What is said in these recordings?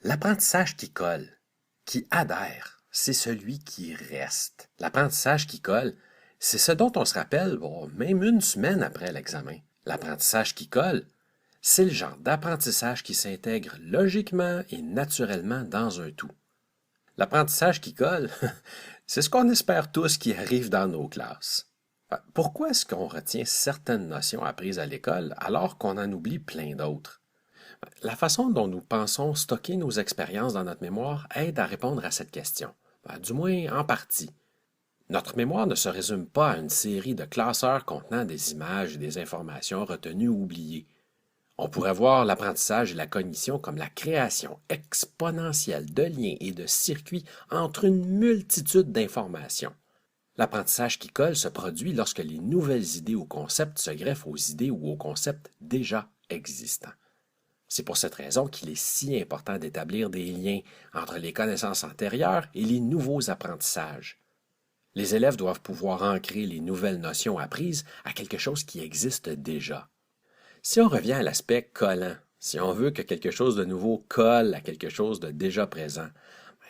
L'apprentissage qui colle, qui adhère, c'est celui qui reste. L'apprentissage qui colle, c'est ce dont on se rappelle même une semaine après l'examen. L'apprentissage qui colle, c'est le genre d'apprentissage qui s'intègre logiquement et naturellement dans un tout. L'apprentissage qui colle, c'est ce qu'on espère tous qui arrive dans nos classes. Pourquoi est-ce qu'on retient certaines notions apprises à l'école alors qu'on en oublie plein d'autres? La façon dont nous pensons stocker nos expériences dans notre mémoire aide à répondre à cette question, du moins en partie. Notre mémoire ne se résume pas à une série de classeurs contenant des images et des informations retenues ou oubliées. On pourrait voir l'apprentissage et la cognition comme la création exponentielle de liens et de circuits entre une multitude d'informations. L'apprentissage qui colle se produit lorsque les nouvelles idées ou concepts se greffent aux idées ou aux concepts déjà existants. C'est pour cette raison qu'il est si important d'établir des liens entre les connaissances antérieures et les nouveaux apprentissages. Les élèves doivent pouvoir ancrer les nouvelles notions apprises à quelque chose qui existe déjà. Si on revient à l'aspect collant, si on veut que quelque chose de nouveau colle à quelque chose de déjà présent,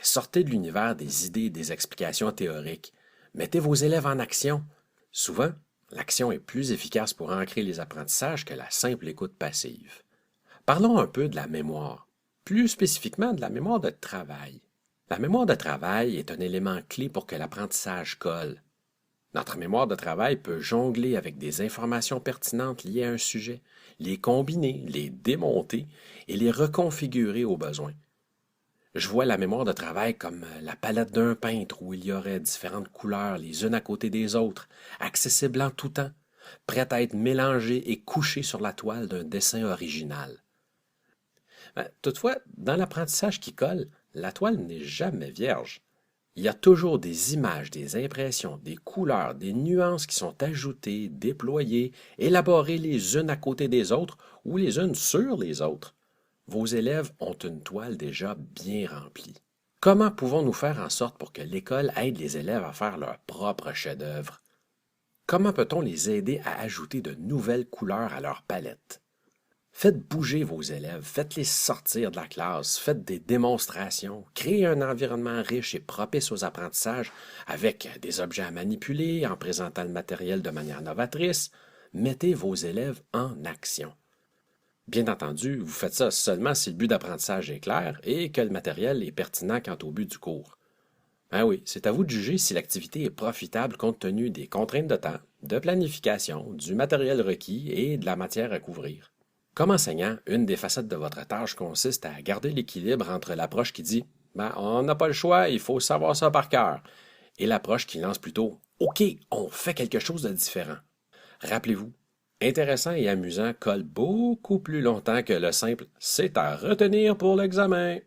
sortez de l'univers des idées et des explications théoriques. Mettez vos élèves en action. Souvent, l'action est plus efficace pour ancrer les apprentissages que la simple écoute passive. Parlons un peu de la mémoire, plus spécifiquement de la mémoire de travail. La mémoire de travail est un élément clé pour que l'apprentissage colle. Notre mémoire de travail peut jongler avec des informations pertinentes liées à un sujet, les combiner, les démonter et les reconfigurer au besoin. Je vois la mémoire de travail comme la palette d'un peintre où il y aurait différentes couleurs les unes à côté des autres, accessibles en tout temps, prêtes à être mélangées et couchées sur la toile d'un dessin original. Toutefois, dans l'apprentissage qui colle, la toile n'est jamais vierge. Il y a toujours des images, des impressions, des couleurs, des nuances qui sont ajoutées, déployées, élaborées les unes à côté des autres ou les unes sur les autres. Vos élèves ont une toile déjà bien remplie. Comment pouvons-nous faire en sorte pour que l'école aide les élèves à faire leur propre chef-d'œuvre? Comment peut-on les aider à ajouter de nouvelles couleurs à leur palette? Faites bouger vos élèves, faites-les sortir de la classe, faites des démonstrations, créez un environnement riche et propice aux apprentissages avec des objets à manipuler, en présentant le matériel de manière novatrice. Mettez vos élèves en action. Bien entendu, vous faites ça seulement si le but d'apprentissage est clair et que le matériel est pertinent quant au but du cours. Oui, c'est à vous de juger si l'activité est profitable compte tenu des contraintes de temps, de planification, du matériel requis et de la matière à couvrir. Comme enseignant, une des facettes de votre tâche consiste à garder l'équilibre entre l'approche qui dit on n'a pas le choix, il faut savoir ça par cœur, et l'approche qui lance plutôt OK, on fait quelque chose de différent. Rappelez-vous, intéressant et amusant colle beaucoup plus longtemps que le simple c'est à retenir pour l'examen.